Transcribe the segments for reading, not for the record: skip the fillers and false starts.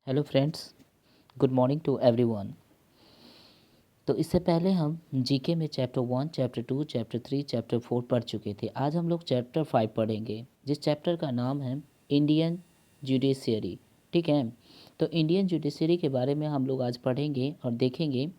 Hello friends, good morning to everyone. तो इससे पहले हम जीके में चैप्टर 1, चैप्टर 2, चैप्टर 3, चैप्टर 4 पढ़ चुके थे। आज हम लोग चैप्टर 5 पढ़ेंगे, जिस चैप्टर का नाम है इंडियन जुडिशरी। ठीक है, तो इंडियन जुडिशरी के बारे में हम लोग आज पढ़ेंगे और देखेंगे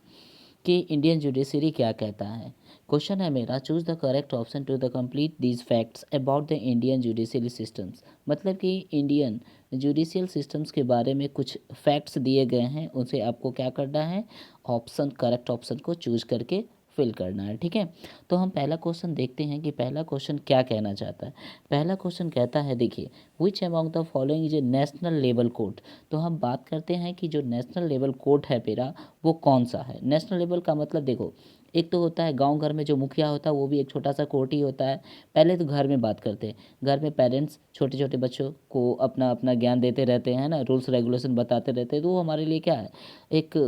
कि इंडियन जुडिशरी क्या कहता है। क्वेश्चन है मेरा, choose the correct option to the complete these facts about the Indian judicial systems. मतलब कि इंडियन जुडिशियल सिस्टम्स के बारे में कुछ फैक्ट्स दिए गए हैं, उनसे आपको क्या करना है, ऑप्शन करेक्ट ऑप्शन को चूज करके फिल करना है। ठीक है, तो हम पहला क्वेश्चन देखते हैं कि पहला क्वेश्चन क्या कहना चाहता है। पहला क्वेश्चन कहता है, देखिए, which among the following is a national level code. तो हम बात करते हैं कि जो नेशनल लेवल कोड है मेरा, वो कौन सा है। नेशनल लेवल का मतलब देखो, एक तो होता है गांव घर में जो मुखिया होता है, वो भी एक छोटा सा कोर्ट ही होता है। पहले तो घर में बात करते हैं, घर में पेरेंट्स छोटे छोटे बच्चों को अपना अपना ज्ञान देते रहते हैं ना, रूल्स रेगुलेशन बताते रहते हैं। तो वो हमारे लिए क्या है, एक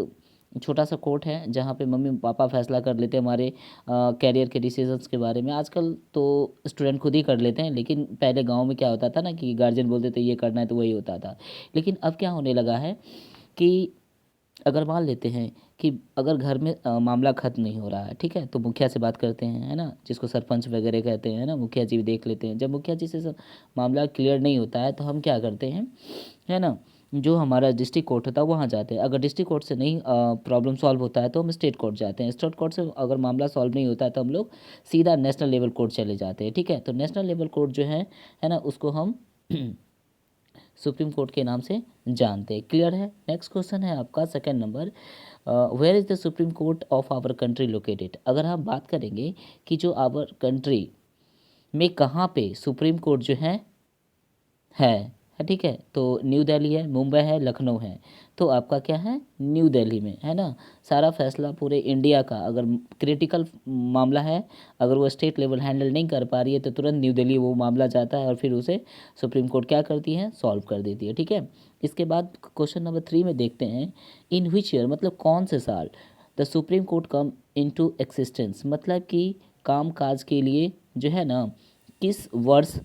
छोटा सा कोर्ट है जहाँ पे मम्मी पापा फैसला कर लेते हैं हमारे कैरियर के डिसीजंस के बारे में। आजकल तो स्टूडेंट खुद ही कर लेते हैं, लेकिन पहले गांव में क्या होता था ना कि गार्जियन बोलते थे ये करना है तो वही होता था। लेकिन अब क्या होने लगा है कि अगर मान लेते हैं कि अगर घर में मामला खत्म नहीं हो रहा है, ठीक है, तो मुखिया से बात करते हैं, है ना, जिसको सरपंच वगैरह कहते हैं ना, मुखिया जी भी देख लेते हैं। जब मुखिया जी से मामला क्लियर नहीं होता है तो हम क्या करते हैं, है ना, जो हमारा डिस्ट्रिक्ट कोर्ट होता है वहाँ जाते हैं। अगर डिस्ट्रिक्ट कोर्ट से नहीं प्रॉब्लम सॉल्व होता है तो हम स्टेट कोर्ट जाते हैं। स्टेट कोर्ट से अगर मामला सॉल्व नहीं होता है तो हम लोग सीधा नेशनल लेवल कोर्ट चले जाते हैं। ठीक है, तो नेशनल लेवल कोर्ट जो है ना, उसको हम सुप्रीम कोर्ट के नाम से जानते हैं। क्लियर है। नेक्स्ट क्वेश्चन है आपका second number, where is the supreme court of our country located. अगर हम बात करेंगे कि जो आवर कंट्री में कहाँ पे सुप्रीम कोर्ट जो है, ठीक है, तो न्यू दिल्ली है, मुंबई है, लखनऊ है। तो आपका क्या है, न्यू दिल्ली में, है ना। सारा फैसला पूरे इंडिया का अगर क्रिटिकल मामला है, अगर वो स्टेट लेवल हैंडल नहीं कर पा रही है तो तुरंत न्यू दिल्ली वो मामला जाता है और फिर उसे सुप्रीम कोर्ट क्या करती है, सॉल्व कर देती है। ठीक है, इसके बाद क्वेश्चन नंबर 3 में देखते हैं, इन विच ईयर, मतलब कौन से साल the supreme court come into existence. मतलब कि काम काज के लिए जो है ना, किस वर्ष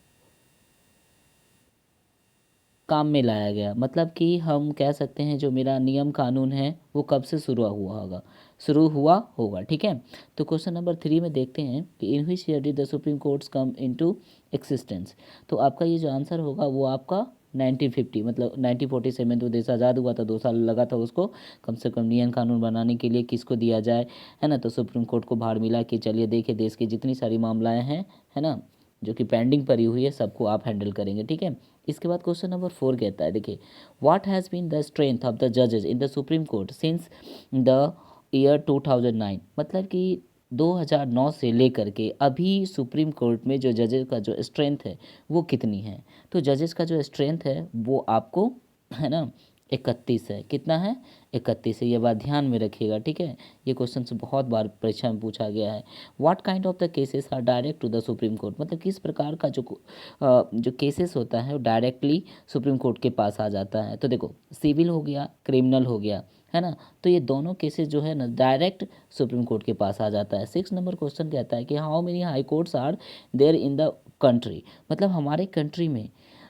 काम में लाया गया। मतलब कि हम कह सकते हैं जो मेरा नियम कानून है वो कब से शुरू हुआ होगा। ठीक है, तो क्वेश्चन नंबर 3 में देखते हैं कि in which year did the supreme courts come into existence. तो आपका ये जो आंसर होगा वो आपका 1950, मतलब 1947। तो देश आज़ाद हुआ था, 2 साल लगा था उसको कम से कम नियम कानून बनाने के लिए, किसको दिया जाए, है ना। तो सुप्रीम कोर्ट को भार मिला कि चलिए देखिए देश की जितनी सारी मामलाएं हैं, है ना, जो कि पेंडिंग पड़ी हुई है, सबको आप हैंडल करेंगे। ठीक है, इसके बाद क्वेश्चन नंबर 4 कहता है, देखिए, what has been the strength of the जजेस in the supreme court since the year 2009। मतलब कि 2009 से लेकर के अभी सुप्रीम कोर्ट में जो जजेस का जो स्ट्रेंथ है वो कितनी है। तो जजेस का जो स्ट्रेंथ है वो आपको, है ना, 31 है। कितना है, 31 है। ये बात ध्यान में रखिएगा। ठीक है, ये क्वेश्चन से बहुत बार परीक्षा में पूछा गया है। What kind of the cases are direct to the supreme court. मतलब किस प्रकार का जो केसेस होता है वो डायरेक्टली सुप्रीम कोर्ट के पास आ जाता है। तो देखो, सिविल हो गया, क्रिमिनल हो गया, है ना, तो ये दोनों केसेस जो है ना डायरेक्ट सुप्रीम कोर्ट के पास आ जाता है। 6 नंबर क्वेश्चन कहता है कि how many high courts are there in the country. मतलब हमारे कंट्री में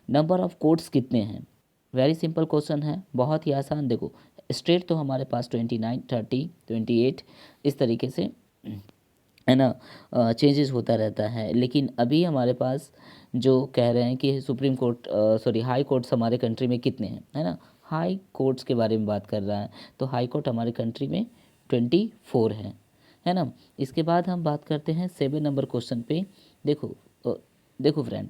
नंबर ऑफ कोर्ट्स कितने हैं। वेरी सिंपल क्वेश्चन है, बहुत ही आसान। देखो, स्टेट तो हमारे पास 29, 30, 28 इस तरीके से, है ना, चेंजेस होता रहता है। लेकिन अभी हमारे पास जो कह रहे हैं कि supreme court, sorry, high courts हमारे कंट्री में कितने हैं, है ना, हाई कोर्ट्स के बारे में बात कर रहा है। तो हाई कोर्ट हमारे कंट्री में 24 है ना। इसके बाद हम बात करते हैं 7 नंबर क्वेश्चन पे। देखो, अ, देखो friend,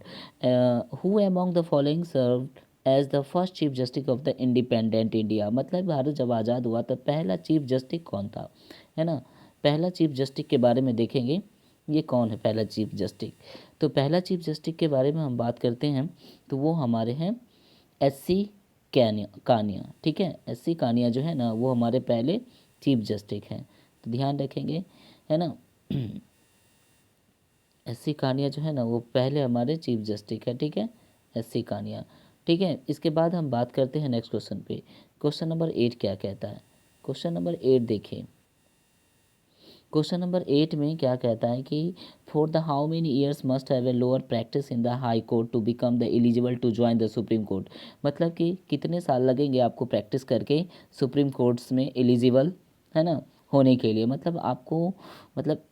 who among the following served as the first chief justice of the independent India. मतलब भारत जब आज़ाद हुआ तब पहला चीफ जस्टिस कौन था, है ना। पहला चीफ जस्टिस के बारे में देखेंगे, ये कौन है पहला चीफ जस्टिस। तो पहला चीफ जस्टिस के बारे में हम बात करते हैं तो वो हमारे हैं एस.सी. कानिया। ठीक है, एस.सी. कानिया जो है ना वो हमारे पहले चीफ जस्टिस हैं। तो ध्यान रखेंगे, है ना, एस.सी. कानिया जो है ना वो पहले हमारे चीफ जस्टिस है। ठीक है, एस.सी. कानिया। ठीक है, इसके बाद हम बात करते हैं नेक्स्ट क्वेश्चन पे। क्वेश्चन नंबर 8 क्या कहता है। क्वेश्चन नंबर 8 देखिए, क्वेश्चन नंबर 8 में क्या कहता है कि for the how many years must have a lawyer practice in the high court to become the eligible to join the supreme court. मतलब कि कितने साल लगेंगे आपको प्रैक्टिस करके सुप्रीम कोर्ट्स में एलिजिबल, है ना, होने के लिए। मतलब आपको, मतलब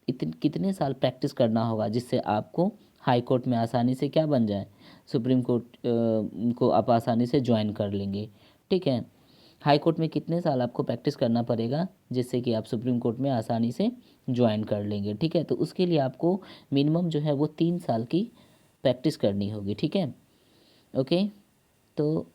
कितने साल प्रैक्टिस करना होगा जिससे आपको हाई कोर्ट में आसानी से क्या बन जाए, सुप्रीम कोर्ट को आप आसानी से ज्वाइन कर लेंगे। ठीक है, हाई कोर्ट में कितने साल आपको प्रैक्टिस करना पड़ेगा जिससे कि आप सुप्रीम कोर्ट में आसानी से ज्वाइन कर लेंगे। ठीक है, तो उसके लिए आपको मिनिमम जो है वो 3 साल की प्रैक्टिस करनी होगी। ठीक है, ओके। तो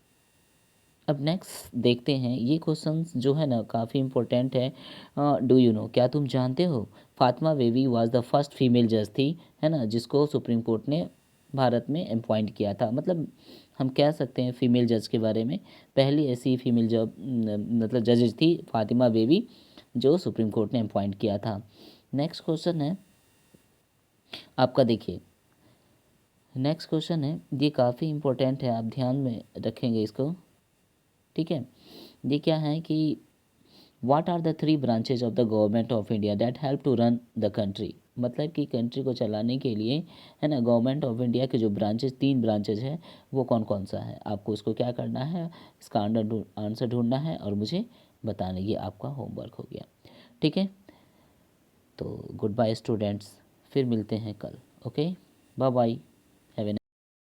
अब नेक्स्ट देखते हैं, ये क्वेश्चन जो है ना काफ़ी इम्पोर्टेंट है। डू यू नो, क्या तुम जानते हो, Fatima baby was the first female जज थी, है ना, जिसको सुप्रीम कोर्ट ने भारत में अपॉइंट किया था। मतलब हम कह सकते हैं फीमेल जज के बारे में, पहली ऐसी फीमेल जब मतलब जज थी फातिमा बेबी, जो सुप्रीम कोर्ट ने अपॉइंट किया था। नेक्स्ट क्वेश्चन है आपका, देखिए नेक्स्ट क्वेश्चन है, ये काफ़ी इम्पोर्टेंट है, आप ध्यान में रखेंगे इसको। ठीक है, ये क्या है कि what are the 3 branches of the government of India that help to run the country. मतलब कि कंट्री को चलाने के लिए, है ना, गवर्नमेंट ऑफ इंडिया के जो ब्रांचेज, 3 ब्रांचेज है, वो कौन कौन सा है। आपको उसको क्या करना है, इसका आंसर ढूंढना है और मुझे बताना, ये आपका होमवर्क हो गया। ठीक है, तो गुड बाय स्टूडेंट्स, फिर मिलते हैं कल। Okay, bye bye.